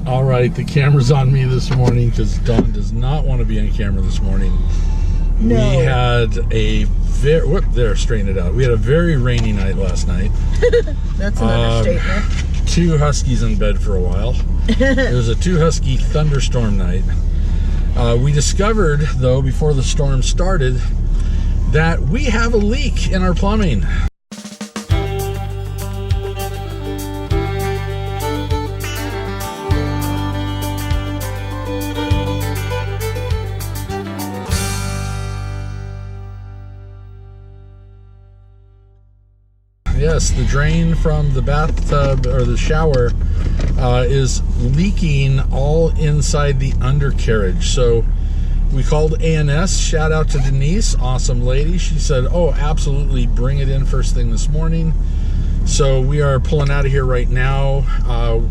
All right, the camera's on me this morning because Dawn does not want to be on camera this morning. No. We had a very, straighten it out. We had a very rainy night last night. That's an understatement. 2 huskies in bed for a while. It was a 2 husky thunderstorm night. We discovered, though, before the storm started, that we have a leak in our plumbing. Yes, the drain from the bathtub or the shower is leaking all inside the undercarriage. So we called A&S. Shout out to Denise, awesome lady. She said, oh, absolutely, bring it in first thing this morning. So we are pulling out of here right now.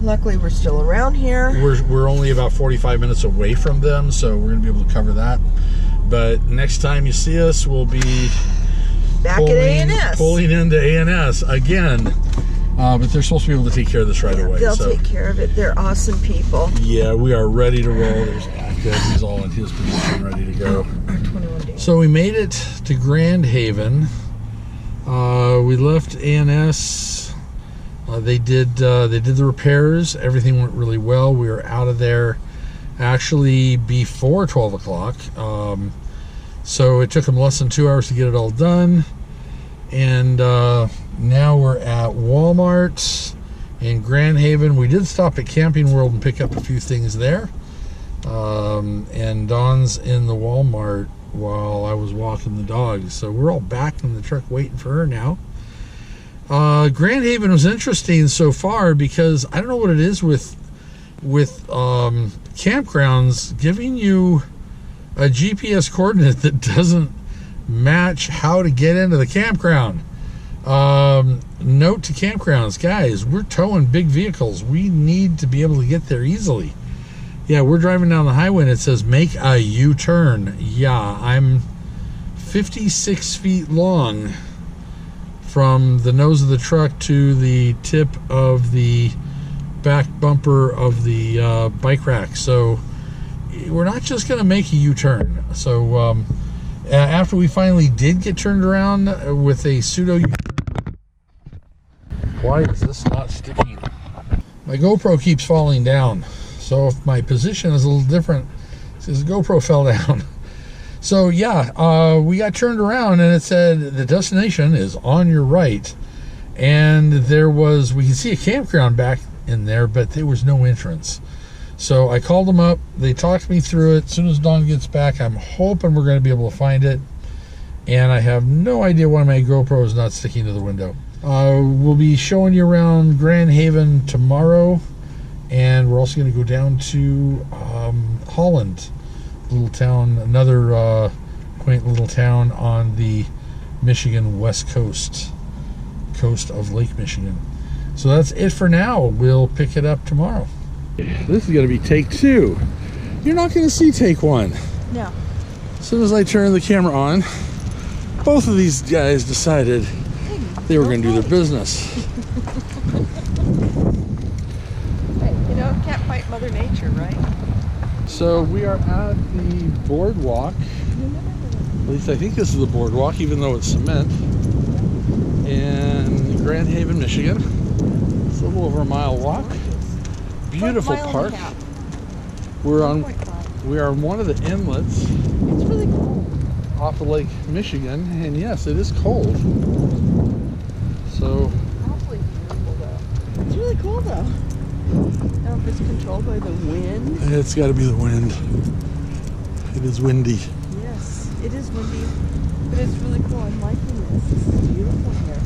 Luckily, we're still around here. We're only about 45 minutes away from them, so we're going to be able to cover that. But next time you see us, we'll be back at A&S. Pulling into A&S again. But they're supposed to be able to take care of this right away. They'll take care of it. They're awesome people. Yeah, we are ready to roll. There's Active. He's all in his position, ready to go. 21 days. So we made it to Grand Haven. We left A&S. They did the repairs. Everything went really well. We were out of there actually before 12 o'clock. So it took them less than 2 hours to get it all done. And now we're at Walmart in Grand Haven. We did stop at Camping World and pick up a few things there. And Dawn's in the Walmart while I was walking the dogs. So we're all back in the truck waiting for her now. Grand Haven was interesting so far because I don't know what it is with campgrounds giving you a GPS coordinate that doesn't match how to get into the campground. Note to campgrounds, guys, we're towing big vehicles. We need to be able to get there easily. Yeah, we're driving down the highway and it says make a U-turn. Yeah, I'm 56 feet long from the nose of the truck to the tip of the back bumper of the bike rack. So we're not just going to make a U-turn. So after we finally did get turned around with a pseudo U-turn, why is this not sticking? My GoPro keeps falling down. So if my position is a little different, it says the GoPro fell down. So yeah, we got turned around and it said the destination is on your right. And we can see a campground back in there, but there was no entrance. So I called them up. They talked me through it. As soon as Dawn gets back, I'm hoping we're going to be able to find it. And I have no idea why my GoPro is not sticking to the window. We'll be showing you around Grand Haven tomorrow. And we're also going to go down to Holland, little town, another quaint little town on the Michigan west coast of Lake Michigan. So that's it for now. We'll pick it up tomorrow. This is going to be take 2. You're not going to see take 1. No. As soon as I turn the camera on, both of these guys decided they were going to do their business. Hey, you know, can't fight Mother Nature, right? So we are at the boardwalk. At least I think this is the boardwalk, even though it's cement. In Grand Haven, Michigan. It's a little over a mile walk. Beautiful park. We are on one of the inlets. It's really cool. Off of Lake Michigan, and yes, it is cold. So Awfully beautiful though. It's really cool though. I don't know if it's controlled by the wind. It's got to be the wind. It is windy. Yes, it is windy, but it's really cool. I'm liking this. This is beautiful here.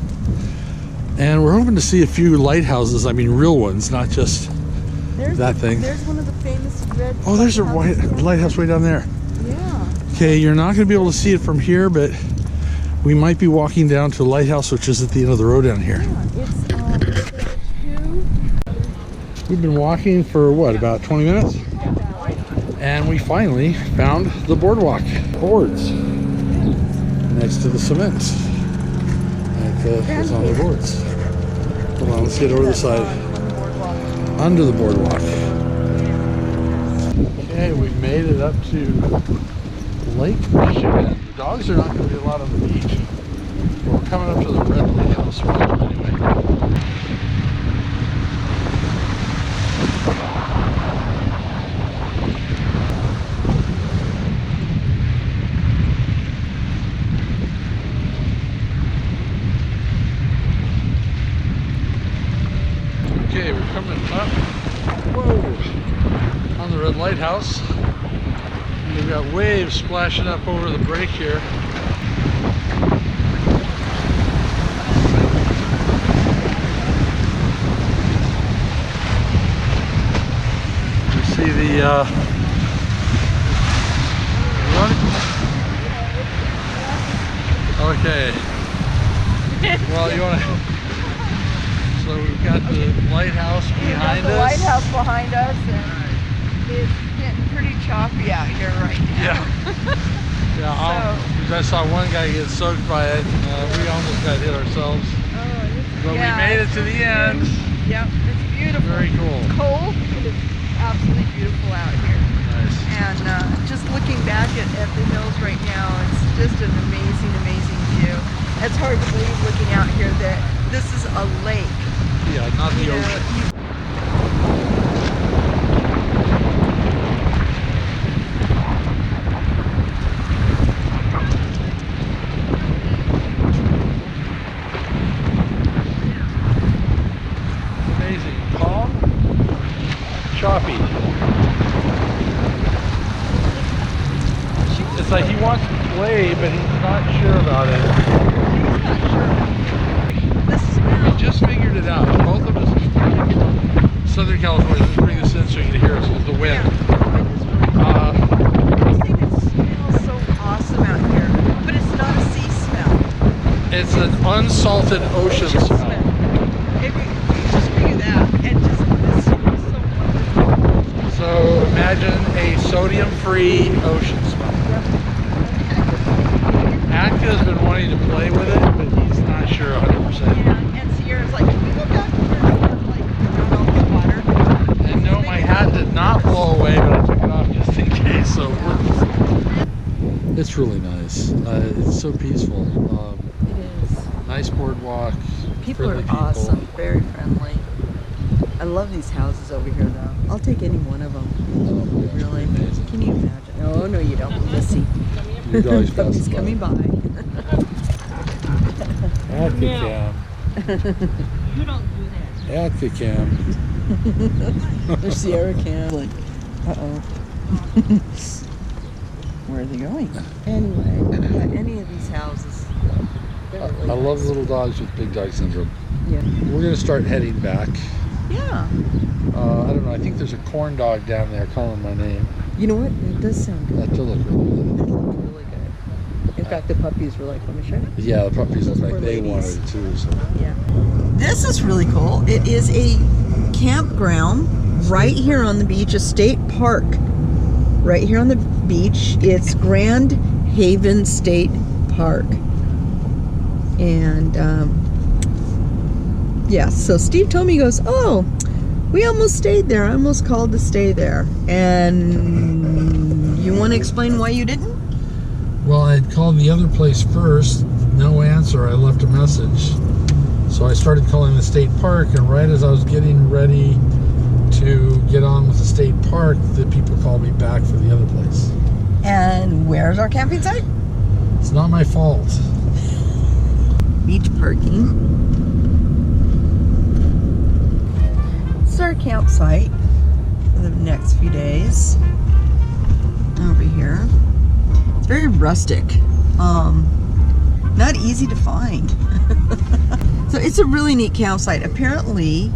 And we're hoping to see a few lighthouses. I mean, real ones, not just that thing. There's one of the famous red. Oh, there's a lighthouse way down there. Yeah. Okay, you're not going to be able to see it from here, but we might be walking down to a lighthouse, which is at the end of the road down here. Yeah, it's 2. We've been walking for what, about 20 minutes? And we finally found the boardwalk. Boards next to the cement. It's on the boards. Hold on, let's get over the side. Under the boardwalk. up to Lake Michigan. The dogs are not going to be allowed on the beach. But we're coming up to the Red Lighthouse anyway. Okay, we're coming up, whoa, on the Red Lighthouse. We've got waves splashing up over the break here. You see the, okay. Well, you want to... So we've got the lighthouse behind us. The lighthouse behind us, and it's getting pretty choppy out here right now. Yeah. I saw one guy get soaked by it, and we almost got hit ourselves. But we made it to the end. Yep, it's beautiful. Very cool. It's cold, but it's absolutely beautiful out here. Nice. And just looking back at the hills right now, it's just an amazing, amazing view. It's hard to believe looking out here that this is a lake. Yeah, not the ocean. Amazing. Calm, choppy. It's like he wants to play, but he's not sure about it. He's not sure. The smell. We just figured it out. Both of us are Southern California. Let's bring this in so you can hear us. It's the wind. Yeah, I think it smells so awesome out here, but it's not a sea smell. It's an unsalted ocean smell. If you just figure that, and just it smells so wonderful. So imagine a sodium-free ocean smell. Acta has been wanting to play with it, but he's not sure 100%. Yeah, and Sierra's like, can we go back to where we have like around all this water? And no, my hat did not blow away, but I took it off just in case. So it's really nice. It's so peaceful. It is. Nice boardwalk. People are awesome, very friendly. I love these houses over here, though. I'll take any one of them. Really. Amazing. Can you imagine? Oh, no, you don't. Let's see. Your dog's Puppy's coming by. Acta cam. You don't do that. Acta cam. There's Sierra cam. Like, uh-oh. Where are they going? Anyway, yeah, any of these houses. I love little dogs with big dog syndrome. Yeah. We're going to start heading back. Yeah. I don't know. I think there's a corn dog down there calling my name. You know what? It does sound good. That does look really good. It looks really good. In fact, the puppies were like, let me show you. Yeah, the puppies look Those like poor they ladies. wanted it too. So. Yeah. This is really cool. It is a campground right here on the beach, a state park. Right here on the beach. It's Grand Haven State Park. And, yeah, so Steve told me, he goes, oh, we almost stayed there. I almost called to stay there. And you want to explain why you didn't? Well, I had called the other place first. No answer. I left a message. So I started calling the state park, and right as I was getting ready to get on with the state park, the people called me back for the other place. And where's our camping site? It's not my fault. Beach parking. This is our campsite for the next few days. Over here. It's very rustic. Not easy to find. So it's a really neat campsite. Apparently,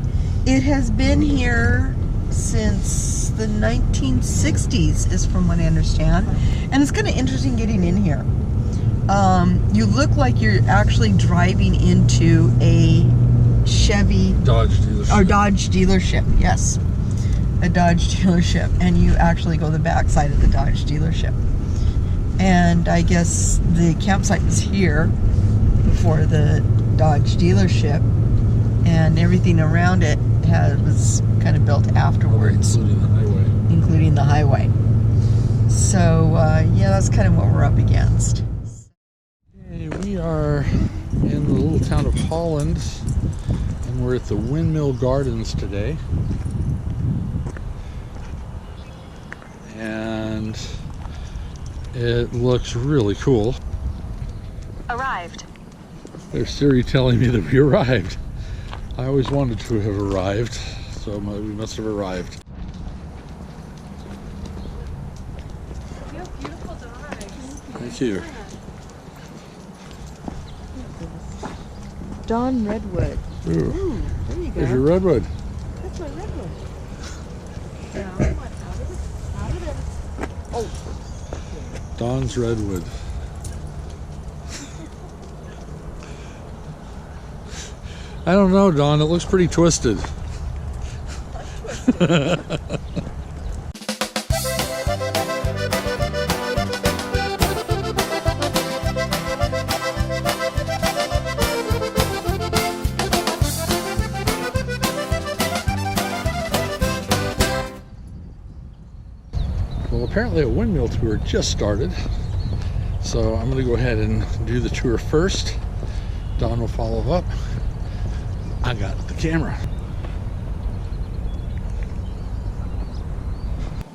it has been here since the 1960s, is from what I understand. And it's kind of interesting getting in here. You look like you're actually driving into a Chevy Dodge dealership. or Dodge dealership, yes. A Dodge dealership, and you actually go the back side of the Dodge dealership. And I guess the campsite was here before the Dodge dealership, and everything around it was kind of built afterwards, Including the highway. including the highway. So yeah, that's kind of what we're up against. Okay, we are in the little town of Holland, and we're at the Windmill Gardens today. And it looks really cool. Arrived. There's Siri telling me that we arrived. I always wanted to have arrived, so we must have arrived. You have beautiful daughters. Thank you. Dawn Redwood. Ooh, Ooh, there you go. there's your redwood. That's my redwood. Out of it. Oh, Dawn's redwood. I don't know, Dawn. It looks pretty twisted. Well, apparently a windmill tour just started, so I'm going to go ahead and do the tour first. Dawn will follow up. I got the camera.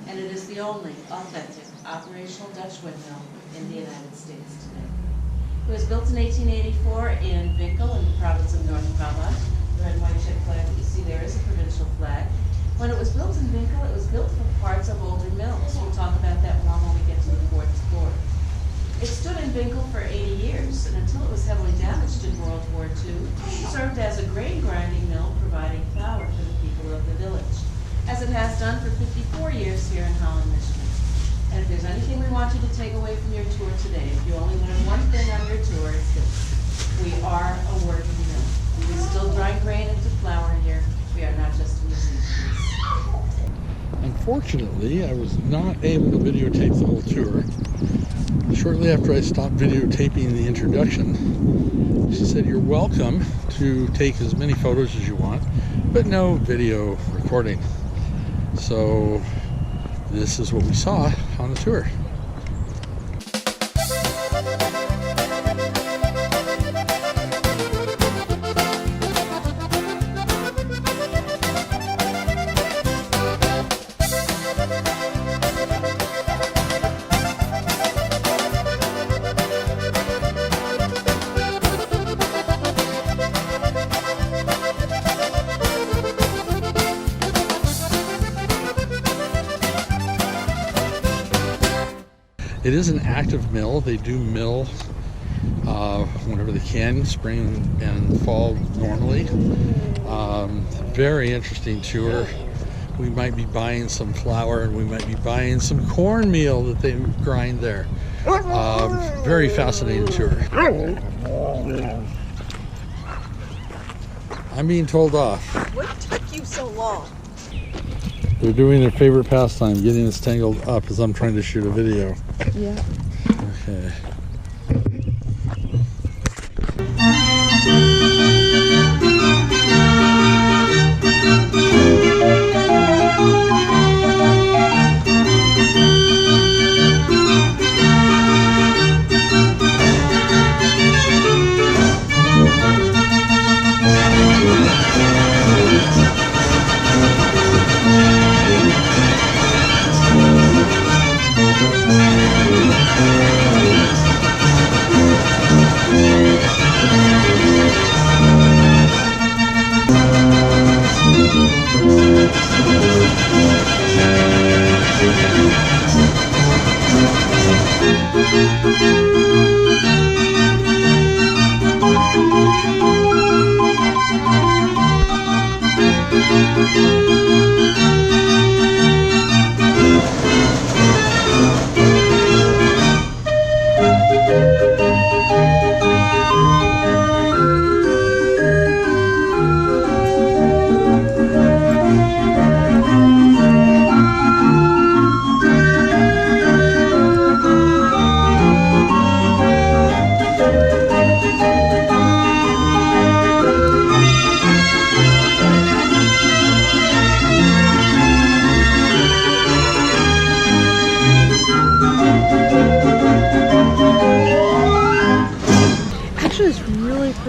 And it is the only authentic operational Dutch windmill in the United States today. It was built in 1884 in Winkel in the province of North Brabant. The red and white check flag that you see there is a provincial flag. When it was built in Winkel, it was built from parts of older mills. We'll talk about that more when we get to the fourth floor. It stood in Winkel for 80 years, and until it was heavily damaged in World War II, it served as a grain grinding mill, providing flour for the people of the village, as it has done for 54 years here in Holland, Michigan. And if there's anything we want you to take away from your tour today, if you only learn one thing on your tour, it's this. We are a working mill. We still grind grain into flour here. We are not just a machine piece. Unfortunately, I was not able to videotape the whole tour. Shortly after I stopped videotaping the introduction, she said, "You're welcome to take as many photos as you want, but no video recording." So this is what we saw on the tour. It is an active mill. They do mill whenever they can, spring and fall normally. Very interesting tour. We might be buying some flour and we might be buying some cornmeal that they grind there. Very fascinating tour. I'm being told off. what took you so long? They're doing their favorite pastime, getting us tangled up as I'm trying to shoot a video. Yeah. Okay.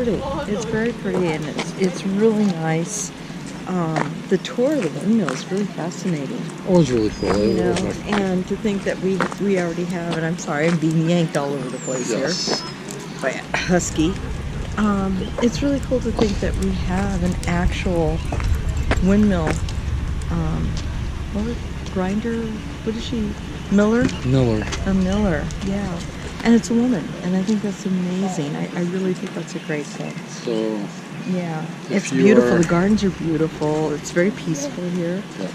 pretty. It's very pretty, and it's really nice. The tour of the windmill is really fascinating. Oh, it's really cool. You know, and to think that we already have it. I'm sorry, I'm being yanked all over the place here by a husky. It's really cool to think that we have an actual windmill. Grinder? What is she? Miller? Miller. A miller, yeah. And it's a woman, and I think that's amazing. I really think that's a great thing. So, yeah, it's beautiful. The gardens are beautiful. It's very peaceful here. Yeah.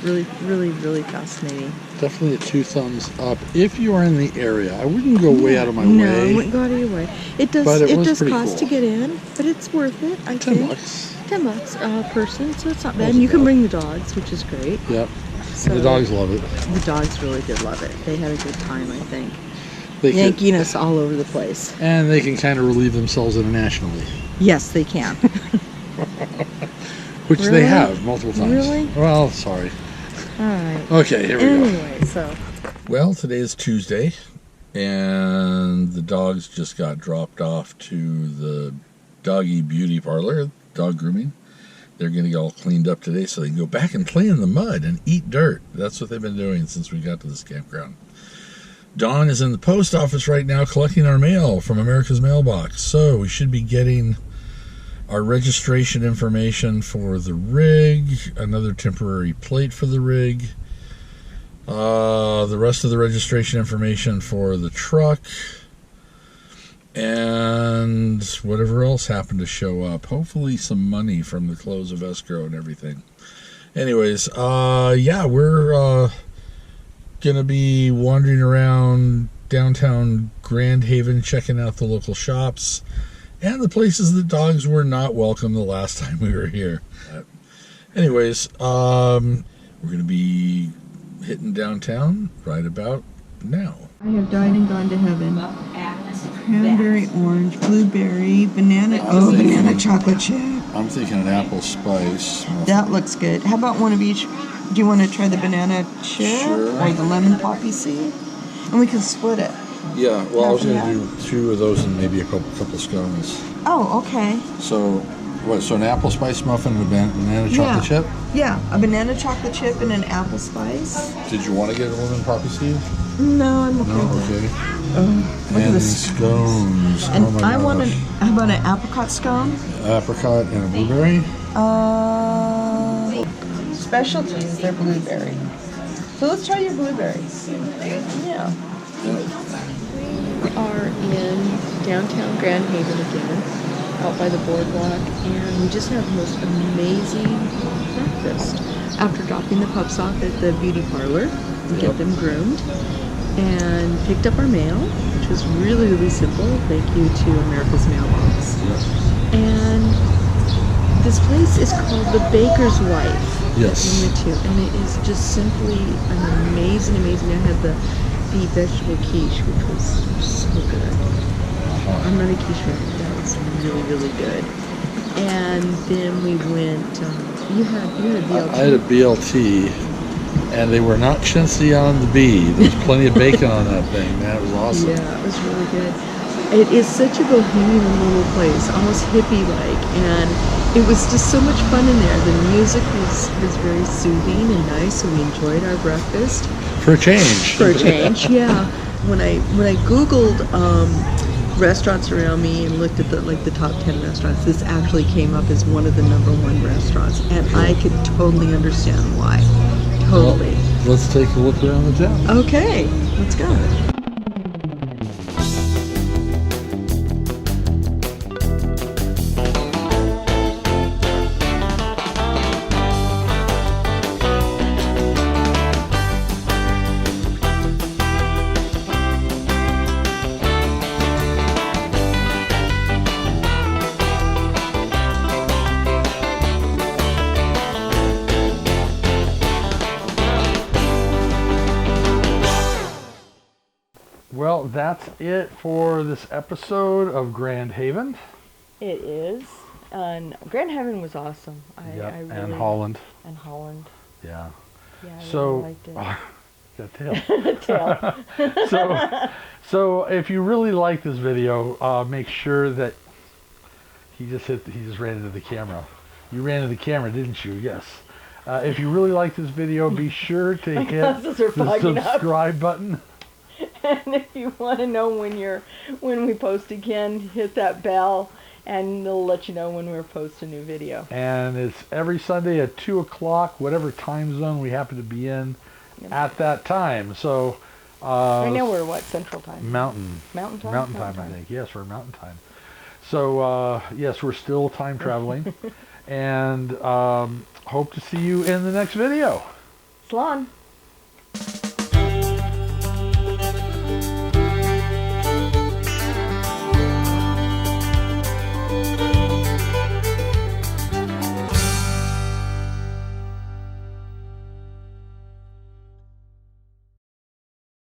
Really, really, really fascinating. Definitely a 2 thumbs up. If you are in the area, I wouldn't go way out of my way. No, I wouldn't go out of your way. It does. But it does cost cool. to get in, but it's worth it. I think. $10. $10 a person, so it's not bad. And you can bring the dogs, which is great. Yep. So The dogs love it. The dogs really did love it. They had a good time, I think. They Yanking us all over the place. And they can kind of relieve themselves internationally. Yes, they can. Which Really? they have multiple times. Really? Well, sorry. All right. Okay, here we go. Anyway, so. Well, today is Tuesday, and the dogs just got dropped off to the doggy beauty parlor, dog grooming. They're going to get all cleaned up today so they can go back and play in the mud and eat dirt. That's what they've been doing since we got to this campground. Dawn is in the post office right now collecting our mail from America's Mailbox. So we should be getting our registration information for the rig, another temporary plate for the rig, the rest of the registration information for the truck, and whatever else happened to show up. Hopefully some money from the close of escrow and everything. Anyways, yeah, we're gonna be wandering around downtown Grand Haven, checking out the local shops and the places that dogs were not welcome the last time we were here. Anyways, we're gonna be hitting downtown right about now. I have died and gone to heaven. Cranberry, orange, blueberry, banana. Oh, banana chocolate chip. I'm thinking an apple spice. That looks good. How about one of each? Do you want to try the banana chip or the lemon poppy seed? And we can split it. Yeah, well, I was going to do 2 of those and maybe a couple scones. Oh, okay. So, what? So an apple spice muffin with banana chocolate chip? Yeah, a banana chocolate chip and an apple spice. Did you want to get a lemon poppy seed? No, I'm okay No, with that. okay. Look at And this. scones. And oh my I want gosh. how about an apricot scone? Apricot and a blueberry. Specialty is their blueberry. So let's try your blueberry. Yeah. We are in downtown Grand Haven again, out by the boardwalk, and we just had the most amazing breakfast. After dropping the pups off at the beauty parlor to get them groomed, and picked up our mail, which was really, really simple. Thank you to America's Mailbox. And this place is called The Baker's Wife. Yes. And it is just simply an amazing, amazing. I had the vegetable quiche, which was so good. I'm not a quiche fan. That was really, really good. And then we went. You had BLT. I had a BLT, and they were not chintzy on the B. There's plenty of bacon on that thing. Man, it was awesome. Yeah, it was really good. It is such a bohemian little place, almost hippie-like, and it was just so much fun in there. The music was very soothing and nice, so we enjoyed our breakfast. For a change. For a change, yeah. When I Googled restaurants around me and looked at the top 10 restaurants, this actually came up as one of the #1 restaurants, and I could totally understand why. Totally. Well, let's take a look around the town. Okay, let's go. Well, that's it for this episode of Grand Haven. It is. And Grand Haven was awesome. I really, and Holland. And Holland. Yeah. Yeah, I So, really liked it. got tail. So if you really like this video, make sure that He just ran into the camera. You ran into the camera, didn't you? Yes. If you really like this video, be sure to hit glasses are the fogging up. subscribe button. And if you want to know when we post again, hit that bell, and it'll let you know when we post a new video. And it's every Sunday at 2 o'clock, whatever time zone we happen to be in at that time. So right now we're what, Central Time? Mountain Time, I think. Yes, we're Mountain Time. So yes, we're still time traveling. And hope to see you in the next video. Salon.